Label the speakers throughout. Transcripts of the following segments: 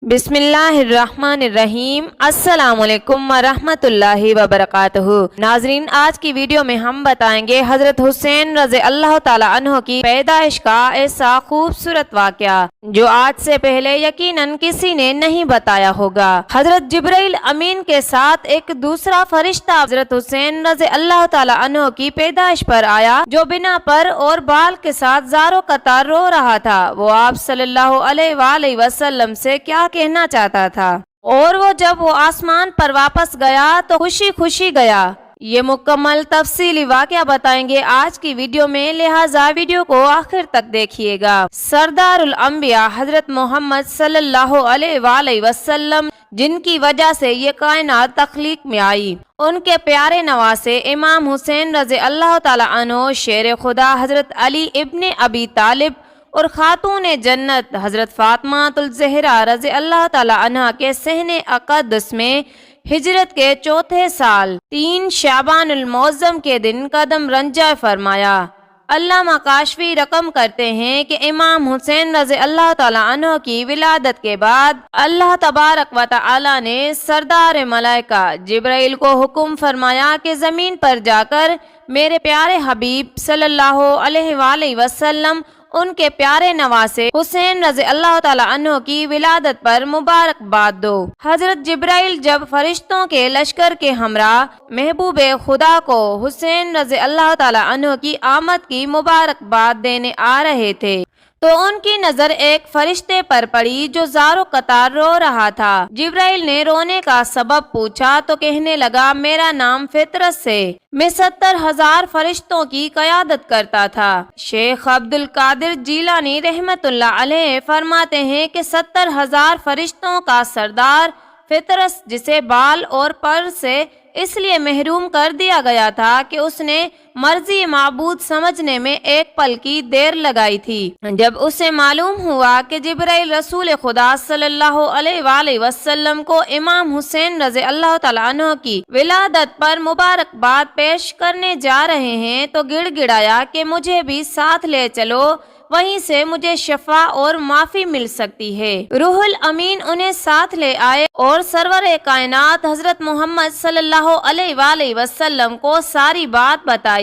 Speaker 1: बिस्मिल्लाहिर्रहमानिर्रहीम। अस्सलाम वालेकुम वरहमतुल्लाहि वबरकातुहू। नाजरीन, आज की वीडियो में हम बताएंगे हजरत हुसैन रज़ी अल्लाह ताला अन्हो की पैदाइश का ऐसा खूबसूरत वाक़या जो आज से पहले यकीनन किसी ने नहीं बताया होगा। हजरत जिब्राइल अमीन के साथ एक दूसरा फरिश्ता हजरत हुसैन रज़ी अल्लाह ताला अन्हो की पैदाइश पर आया, जो बिना पर और बाल के साथ ज़ारो कतार रो रहा था। वो आप सल्लल्लाहु अलैहि वसल्लम से क्या कहना चाहता था, और जब वो आसमान पर वापस गया तो खुशी खुशी गया। ये मुकम्मल तफसीली वाक़या बताएंगे आज की वीडियो में, लिहाजा वीडियो को आखिर तक देखिएगा। सरदारुल अंबिया हजरत मोहम्मद सल्लल्लाहु अलैहि वसल्लम, जिनकी वजह से ये कायनात तख्लीक में आई, उनके प्यारे नवासे इमाम हुसैन रज़ी अल्लाह ताला अन्हो, शेर खुदा हजरत अली इब्ने अबी तालिब और खातून जन्नत हजरत फातिमातुल ज़हरा रज़ी अल्लाह ताला अन्हा के सहने अक़दस में हिजरत के चौथे साल 3 शाबानुल मुअज़्ज़म के दिन कदम रंजा फरमाया। अल्लामा काशफी रकम करते हैं कि इमाम हुसैन रज़ी अल्लाह ताला अन्हो की विलादत के बाद अल्लाह तबारक व तआला ने सरदार मलाइका जिब्राइल को हुक्म फरमाया कि ज़मीन पर जाकर मेरे प्यारे हबीब सल्लल्लाहु अलैहि वसल्लम, उनके प्यारे नवासे हुसैन रज़ी अल्लाह ताला अन्हो की विलादत पर मुबारकबाद दो। हजरत जिब्राइल जब फरिश्तों के लश्कर के हमरा महबूब खुदा को हुसैन रज़ी अल्लाह ताला अन्हो की आमद की मुबारकबाद देने आ रहे थे तो उनकी नजर एक फरिश्ते पर पड़ी जो ज़ारो कतार रो रहा था। जिब्राइल ने रोने का सबब पूछा तो कहने लगा, मेरा नाम फितरत से मैं 70,000 फरिश्तों की क़यादत करता था। शेख अब्दुल कादिर जीलानी रहमतुल्लाह अलैह फरमाते हैं कि 70,000 फरिश्तों का सरदार फितरत, जिसे बाल और पर से इसलिए महरूम कर दिया गया था कि उसने मर्जी माबूद समझने में एक पल की देर लगाई थी। जब उसे मालूम हुआ कि जिब्राइल रसूल खुदा सल्लल्लाहु अलैहि वसल्लम को इमाम हुसैन रज़ी अल्लाह ताला अन्हो की विलादत पर मुबारकबाद पेश करने जा रहे हैं तो गिड़गिड़ाया कि मुझे भी साथ ले चलो, वहीं से मुझे शफा और माफी मिल सकती है। रूहुल अमीन उन्हें साथ ले आए और सरवर कायनात हजरत मोहम्मद सल्लल्लाहु अलैहि वसल्लम को सारी बात बताई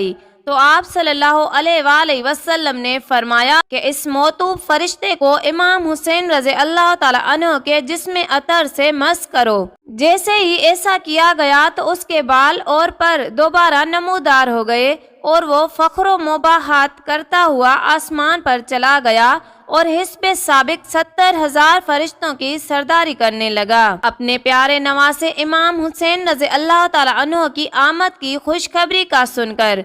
Speaker 1: तो आप सल्लल्लाहु अलैहि वसल्लम ने फरमाया कि इस मौतूब फरिश्ते को इमाम हुसैन रज़ी अल्लाह ताला अन्हो के जिस्म अतर से मस करो। जैसे ही ऐसा किया गया तो उसके बाल और पर दोबारा नमूदार हो गए और वो फख्र मुबाहात करता हुआ आसमान पर चला गया और हिस्बे साबिक 70,000 फरिश्तों की सरदारी करने लगा। अपने प्यारे नवासे इमाम हुसैन रज़ी अल्लाह ताला अन्हो की आमद की खुशखबरी का सुनकर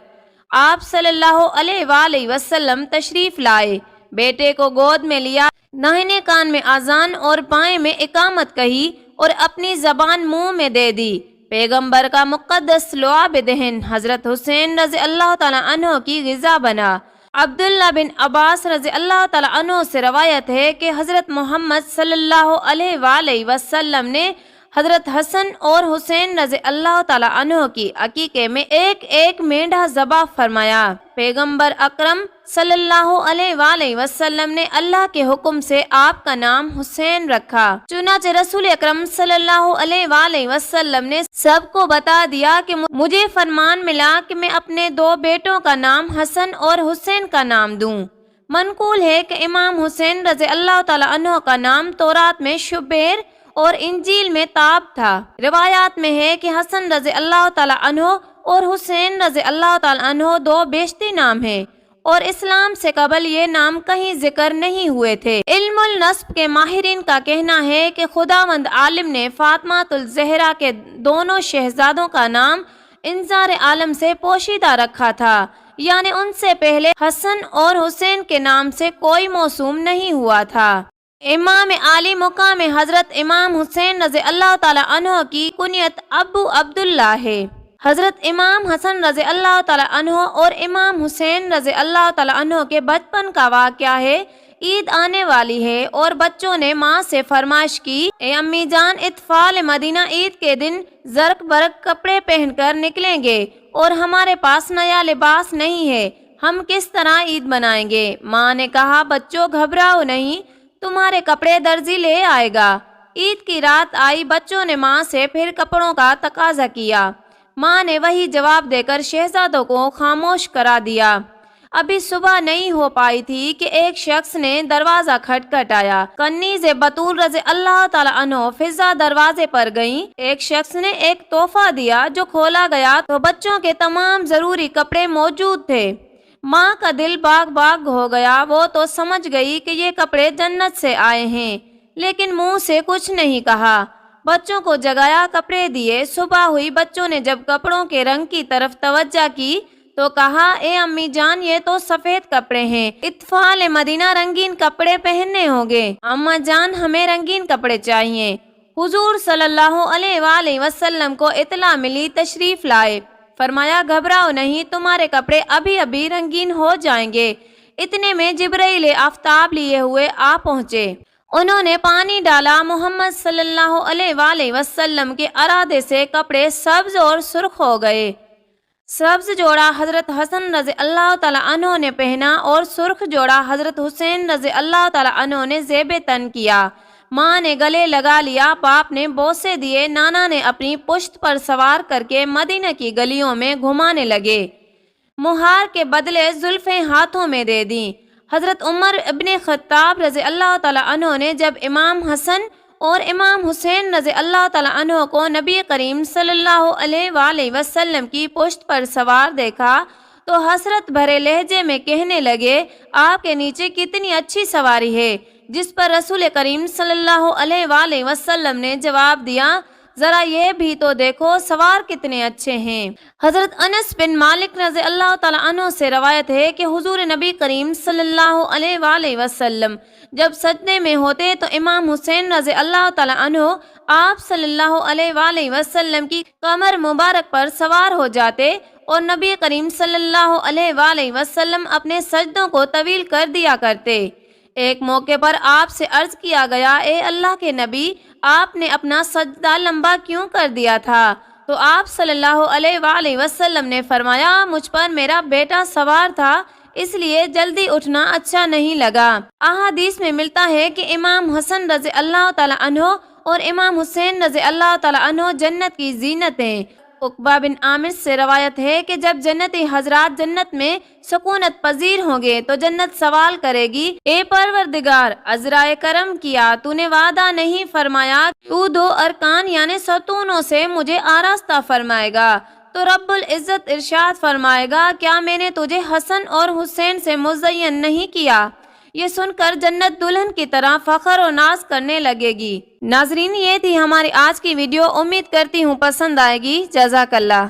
Speaker 1: आप सल्लल्लाहु अलैहि वसल्लम तशरीफ लाए, बेटे को गोद में लिया, दाहिने कान में अजान और बाएं में इकामत कही और अपनी जबान मुंह में दे दी। पैगंबर का मुक़द्दस लुआब दहन हजरत हुसैन रज़ी अल्लाह ताला अन्हो की ग़िज़ा बना। अब्दुल्ला बिन अब्बास रज़ी अल्लाह ताला अन्हो से रवायत है कि हजरत मोहम्मद सल्लल्लाहु अलैहि वसल्लम ने हजरत हसन और हुसैन रज़ी अल्लाह ताला अन्हो की अकीके में एक एक मेंढा ज़बा फरमाया। पैगंबर अकरम सल्लल्लाहु अलैहि वसल्लम ने अल्लाह के हुक्म से आपका नाम हुसैन रखा। चुनाचे रसूल अकरम सल्लल्लाहु अलैहि वसल्लम ने सबको बता दिया कि मुझे फरमान मिला कि मैं अपने 2 बेटों का नाम हसन और हुसैन का नाम दूं। मनकूल है कि इमाम हुसैन रज़ी अल्लाह ताला अन्हो का नाम तौरात में शुबैर और इंजील में ताब था। रिवायात में है कि हसन रज़ी अल्लाह ताला अन्हो और हुसैन रज़ी अल्लाह ताला अन्हो 2 बेशती नाम हैं और इस्लाम से कबल ये नाम कहीं जिक्र नहीं हुए थे। इल्मुल नस्ब के माहिरीन का कहना है कि खुदावंद आलिम ने फातिमातुल ज़हरा के दोनों शहजादों का नाम इंजार आलम से पोशीदा रखा था, यानी उनसे पहले हसन और हुसैन के नाम से कोई मौसूम नहीं हुआ था। इमाम आली मुकाम हजरत इमाम हुसैन रज़ी अल्लाह ताला अन्हो की कुनियत अबू अब्दुल्ला है। हजरत इमाम हसन रज़ी अल्लाह ताला अन्हो और इमाम हुसैन रज़ी अल्लाह ताला अन्हो के बचपन का वाक़या है। ईद आने वाली है और बच्चों ने माँ से फरमाइश की, ए अम्मी जान, इत्फाल मदीना ईद के दिन जरक बरक कपड़े पहनकर निकलेंगे और हमारे पास नया लिबास नहीं है, हम किस तरह ईद मनाएंगे। माँ ने कहा, बच्चों घबराओ नहीं, तुम्हारे कपड़े दर्जी ले आएगा। عید کی رات آئی، بچوں نے ماں سے پھر کپڑوں کا تقاضا کیا۔ ماں نے وہی جواب دے کر شہزادوں کو خاموش کرا دیا۔ ابھی صبح نہیں ہو پائی تھی کہ ایک شخص نے دروازہ کھٹکھٹایا۔ کنیز بطول رضی اللہ تعالی عنہ فضا دروازے پر گئیں۔ ایک شخص نے ایک تحفہ دیا جو کھولا گیا تو بچوں کے تمام ضروری کپڑے موجود تھے۔ ماں کا دل باغ باغ ہو گیا۔ وہ تو سمجھ گئی کہ یہ کپڑے جنت سے آئے ہیں، لیکن منہ سے کچھ نہیں کہا۔ بچوں کو جگایا، کپڑے دیے۔ صبح ہوئی، بچوں نے جب کپڑوں کے رنگ کی طرف توجہ کی تو کہا، اے امی جان، یہ تو سفید کپڑے ہیں، اطفال مدینہ رنگین کپڑے پہننے ہوں گے۔ اماں جان، ہمیں رنگین کپڑے چاہیے۔ حضور صلی اللہ علیہ وآلہ وسلم کو اطلاع ملی، تشریف لائے۔ فرمایا، گھبراؤ نہیں، تمہارے کپڑے ابھی ابھی رنگین ہو جائیں گے۔ اتنے میں جبرائیل آفتاب لیے ہوئے آ پہنچے۔ انہوں نے پانی ڈالا۔ محمد صلی اللہ علیہ وآلہ وسلم کے ارادے سے کپڑے سبز اور سرخ ہو گئے۔ سبز جوڑا حضرت حسن رضی اللہ تعالی عنہ نے پہنا اور سرخ جوڑا حضرت حسین رضی اللہ تعالی عنہ نے زیب تن کیا۔ ماں نے گلے لگا لیا، باپ نے بوسے دیے، نانا نے اپنی پشت پر سوار کر کے مدینہ کی گلیوں میں گھمانے لگے۔ مہار کے بدلے زلفیں ہاتھوں میں دے دیں۔ حضرت عمر ابن خطاب رضی اللہ تعالی عنہ نے جب امام حسن اور امام حسین رضی اللہ تعالی عنہ کو نبی کریم صلی اللہ علیہ وآلہ وسلم کی پشت پر سوار دیکھا تو حسرت بھرے لہجے میں کہنے لگے، آپ کے نیچے کتنی اچھی سواری ہے۔ جس پر رسول کریم صلی اللہ علیہ وآلہ وسلم نے جواب دیا، ذرا یہ بھی تو دیکھو سوار کتنے اچھے ہیں۔ حضرت انس بن مالک رضی اللہ تعالی عنہ سے روایت ہے کہ حضور نبی کریم صلی اللہ علیہ وآلہ وسلم جب سجدے میں ہوتے تو امام حسین رضی اللہ تعالی عنہ آپ صلی اللہ علیہ وآلہ وسلم کی کمر مبارک پر سوار ہو جاتے اور نبی کریم صلی اللہ علیہ وآلہ وسلم اپنے سجدوں کو طویل کر دیا کرتے۔ ایک موقع پر آپ سے عرض کیا گیا، اے اللہ کے نبی، آپ نے اپنا سجدہ لمبا کیوں کر دیا تھا؟ تو آپ صلی اللہ علیہ وآلہ وسلم نے فرمایا، مجھ پر میرا بیٹا سوار تھا، اس لیے جلدی اٹھنا اچھا نہیں لگا۔ احادیث میں ملتا ہے کہ امام حسن رضی اللہ تعالی عنہ اور امام حسین رضی اللہ تعالی عنہ جنت کی زینت ہیں۔ عقبہ بن عامر سے روایت ہے کہ جب جنتی حضرات جنت میں سکونت پذیر ہوں گے تو جنت سوال کرے گی، اے پروردگار، عذرائے کرم کیا، تو نے وعدہ نہیں فرمایا تو دو ارکان یعنی ستونوں سے مجھے آراستہ فرمائے گا؟ تو رب العزت ارشاد فرمائے گا، کیا میں نے تجھے حسن اور حسین سے مزین نہیں کیا؟ یہ سن کر جنت دلہن کی طرح فخر و ناز کرنے لگے گی۔ ناظرین، یہ تھی ہماری آج کی ویڈیو، امید کرتی ہوں پسند آئے گی۔ جزاک اللہ۔